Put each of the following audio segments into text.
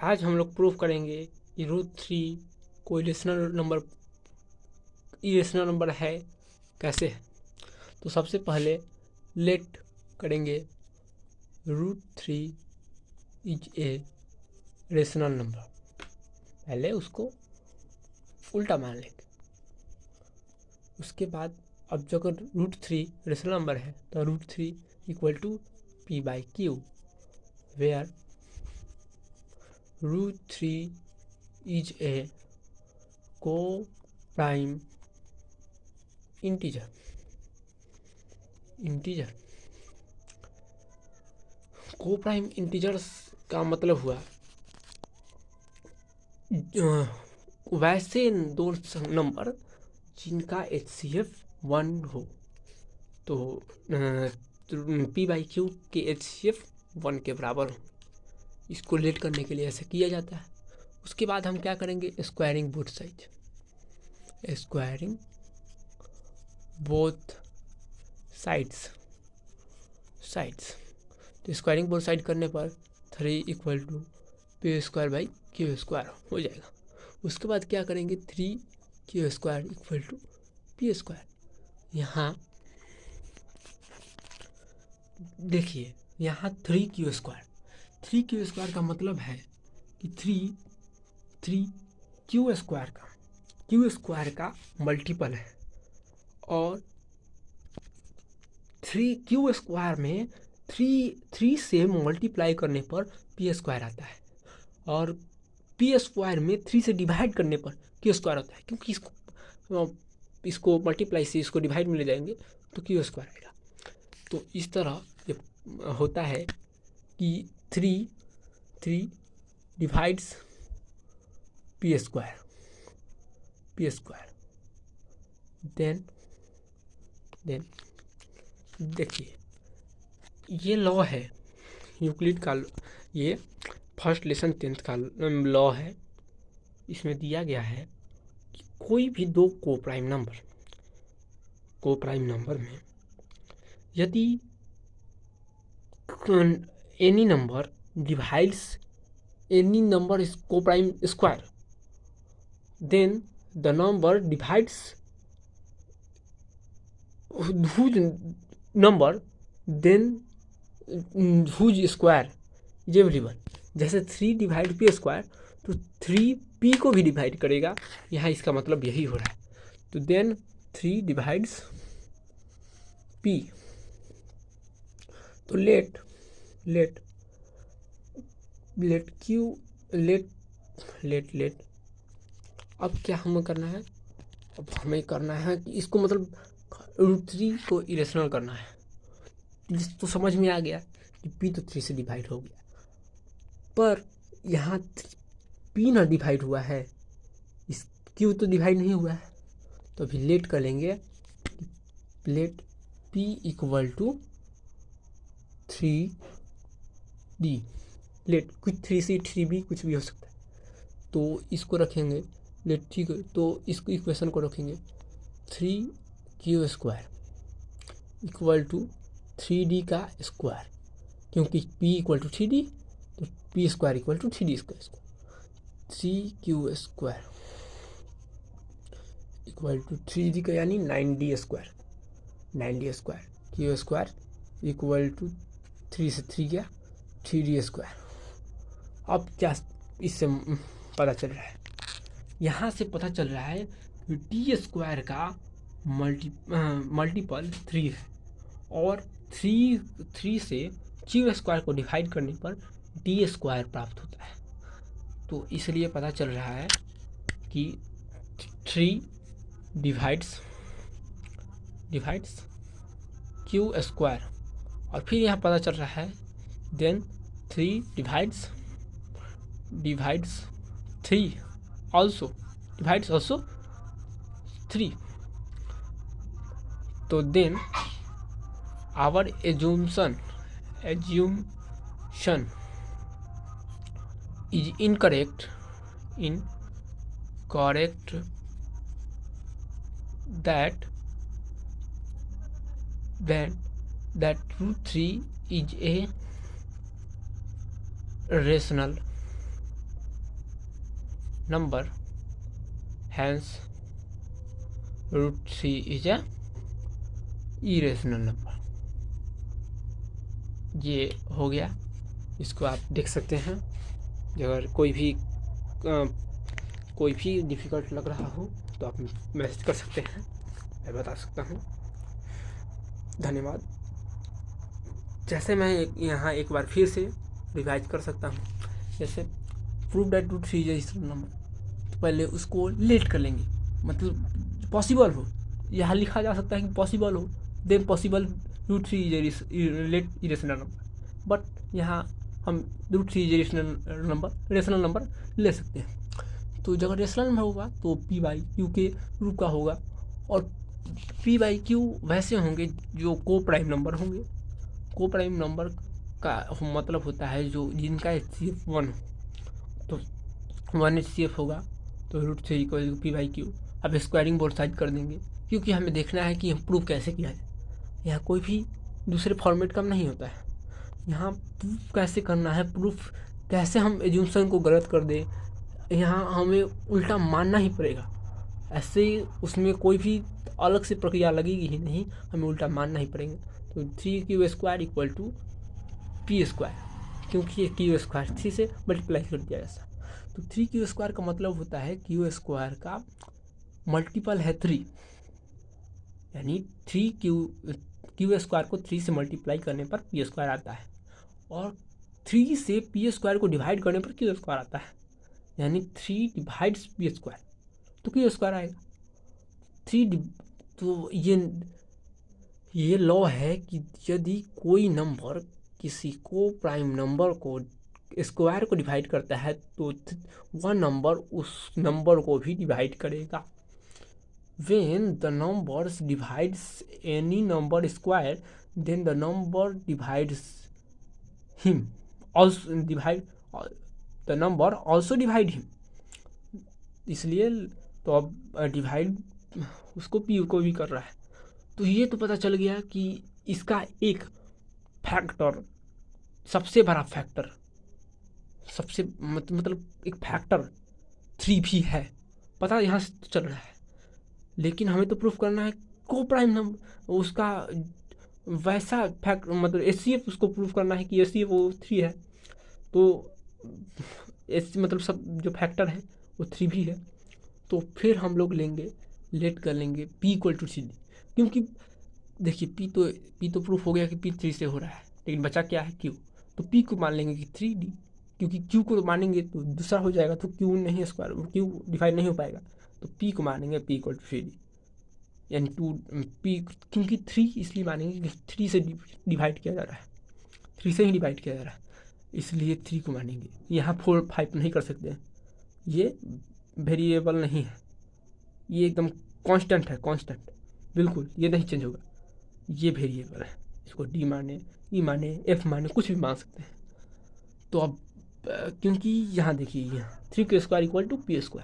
आज हम लोग प्रूव करेंगे कि √3 कोई इरेशनल नंबर है कैसे है। तो सबसे पहले लेट करेंगे √3 इज ए रेशनल नंबर, पहले उसको उल्टा मान लेंगे। उसके बाद अब जो अगर √3 रेशनल नंबर है तो √3 equal to p/q, where √3 is a coprime integer. Coprime integers का मतलब हुआ वैसे दो नंबर जिनका HCF 1 हो। तो p/q के HCF 1 के बराबर हो। इसको लेट करने के लिए ऐसे किया जाता है। उसके बाद हम क्या करेंगे, स्क्वायरिंग बोथ साइड। तो स्क्वायरिंग बोथ साइड करने पर 3 इक्वल टू p²/q² हो जाएगा। उसके बाद क्या करेंगे, 3q² इक्वल टू p²। यहाँ देखिए, यहाँ 3q² का मतलब है कि 3q² का मल्टीपल है, और 3q² में 3 से मल्टीप्लाई करने पर p² आता है, और p² में 3 से डिवाइड करने पर q² आता है, क्योंकि इसको मल्टीप्लाई से इसको डिवाइड में ले जाएंगे तो q² आएगा। तो इस तरह ये होता है कि 3 डिवाइड्स p²। देन देखिए, ये लॉ है यूक्लिड का, ये फर्स्ट लेसन 10th का लॉ है। इसमें दिया गया है कि कोई भी दो को प्राइम नंबर में यदि any number divides any number is को prime square, then the number divides whose number then whose square is everyone. जैसे 3 डिवाइड p² तो 3p को भी डिवाइड करेगा, यहाँ इसका मतलब यही हो रहा है। तो देन 3 डिवाइड्स p। तो लेट अब क्या हमें करना है, अब हमें करना है कि इसको मतलब √3 को इरेशनल करना है। तो समझ में आ गया कि p तो 3 से डिवाइड हो गया, पर यहाँ p ना डिवाइड हुआ है, इस q तो डिवाइड नहीं हुआ है। तो अभी लेट कर लेंगे, let p equal to 3d। Let कुछ 3c 3b कुछ भी हो सकता है। तो इसको रखेंगे लेट, ठीक है। तो इसको इक्वेशन को रखेंगे 3q² इक्वल टू 3d का स्क्वायर, क्योंकि p इक्वल टू 3d तो p² equal to 3d²। 3q² equal to 3d का यानी 9d²। q² इक्वल टू 3 से 3 गया 3d²। अब क्या इससे पता चल रहा है, यहाँ से पता चल रहा है कि d² का मल्टीपल 3 है, और 3 से q² को डिवाइड करने पर d² प्राप्त होता है। तो इसलिए पता चल रहा है कि 3 डिवाइड्स q², और फिर यहाँ पता चल रहा है देन 3 डिवाइड्स 3 ऑल्सो 3। तो then our assumption is incorrect that √3 is a rational number, hence root 3 is a irrational number। ये हो गया, इसको आप देख सकते हैं। अगर कोई भी डिफ़िकल्ट लग रहा हो तो आप मैसेज कर सकते हैं, मैं बता सकता हूँ। धन्यवाद। जैसे मैं यहाँ एक बार फिर से रिवाइज कर सकता हूँ, जैसे prove that root 3 is a irrational number, तो पहले उसको लेट कर लेंगे, मतलब पॉसिबल हो। यहाँ लिखा जा सकता है कि पॉसिबल हो, then possible root 3 is let irrational number, but यहाँ हम रूट 3 इज रेशनल नंबर ले सकते हैं। तो जब रेशनल नंबर होगा तो पी बाई क्यू के रूप का होगा, और पी बाई क्यू वैसे होंगे जो को प्राइम नंबर होंगे। को प्राइम नंबर का मतलब होता है जो जिनका HCF 1 हो, तो 1 HCF होगा तो root 3 equal p by q. अब स्क्वायरिंग बोथ साइड कर देंगे, क्योंकि हमें देखना है कि प्रूफ कैसे किया जाए। यहाँ कोई भी दूसरे फॉर्मेट का नहीं होता है, यहाँ प्रूफ कैसे करना है, प्रूफ कैसे हम एज्यूम्शन को गलत कर दे, यहाँ हमें उल्टा मानना ही पड़ेगा। ऐसे ही उसमें कोई भी अलग से प्रक्रिया लगेगी ही नहीं, हमें उल्टा मानना ही पड़ेगा। तो 3q² इक्वल टू p², क्योंकि ये q² 3 से मल्टीप्लाई कर दिया ऐसा। तो 3q² का मतलब होता है q² का मल्टीपल है 3, यानी q² को 3 से मल्टीप्लाई करने पर p² आता है, और 3 से p² को डिवाइड करने पर q² आता है, यानी 3 डिवाइड्स p², तो q² आएगा। 3 तो ये लॉ है कि यदि कोई नंबर किसी को प्राइम नंबर को स्क्वायर को डिवाइड करता है तो वह नंबर उस नंबर को भी डिवाइड करेगा। When the numbers divides any number square, then the number divides him also the number also divide him। इसलिए तो अब डिवाइड उसको पी को भी कर रहा है। तो ये तो पता चल गया कि इसका एक फैक्टर, सबसे बड़ा फैक्टर, सबसे मतलब एक फैक्टर 3 भी है, पता यहाँ से तो चल रहा है। लेकिन हमें तो प्रूफ करना है को प्राइम नंबर उसका वैसा फैक्ट, मतलब HCF उसको प्रूफ करना है कि HCF वो 3 है, तो मतलब सब जो फैक्टर है वो 3 भी है। तो फिर हम लोग लेट कर लेंगे p इक्वल टू 3D, क्योंकि देखिए p तो प्रूफ हो गया कि p 3 से हो रहा है, लेकिन बचा क्या है q, तो p को मान लेंगे कि 3D, क्योंकि q को मानेंगे तो दूसरा हो जाएगा, तो q नहीं स्क्वायर, q डिवाइड नहीं हो पाएगा, तो p को मानेंगे p इक्वल टू 3D, यानी 2p, क्योंकि 3 इसलिए मानेंगे कि 3 से डिवाइड किया जा रहा है, 3 से ही डिवाइड किया जा रहा है, इसलिए 3 को मानेंगे। यहाँ 4 5 नहीं कर सकते हैं, ये वेरिएबल नहीं है, ये एकदम कांस्टेंट है, कांस्टेंट बिल्कुल, ये नहीं चेंज होगा, ये वेरिएबल है। इसको डी माने, ई माने, एफ माने, कुछ भी मान सकते हैं। तो अब क्योंकि यहाँ देखिए यहाँ 3q² equal to p²,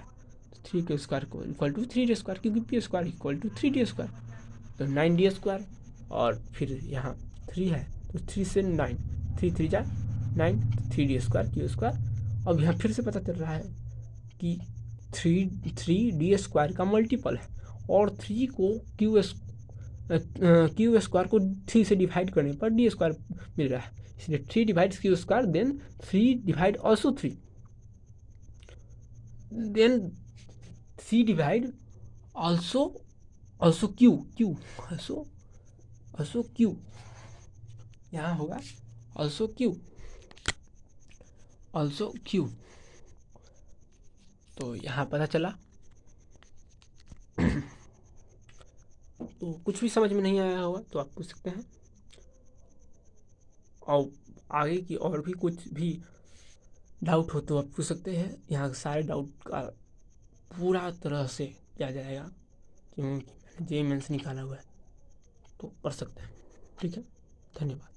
3q² equal to 3d², क्योंकि p² इक्वल टू 3d², तो 9d², और फिर यहाँ 3 है तो 3 से 9, 3 3 जा 9, 3d² q²। अब यहाँ फिर से पता चल रहा है कि 3d² का मल्टीपल है, और 3 को q² को 3 से डिवाइड करने पर d² मिल रहा है, इसलिए 3 divides q², then 3 divide also 3, then 3 divide also q, यहाँ होगा ऑल्सो q। तो यहाँ पता चला। तो कुछ भी समझ में नहीं आया होगा तो आप पूछ सकते हैं, और आगे की और भी कुछ भी डाउट हो तो आप पूछ सकते हैं। यहाँ सारे डाउट का पूरा तरह से किया जाएगा, क्योंकि JEE मेंस निकाला हुआ है, तो पढ़ सकते हैं। ठीक है, धन्यवाद।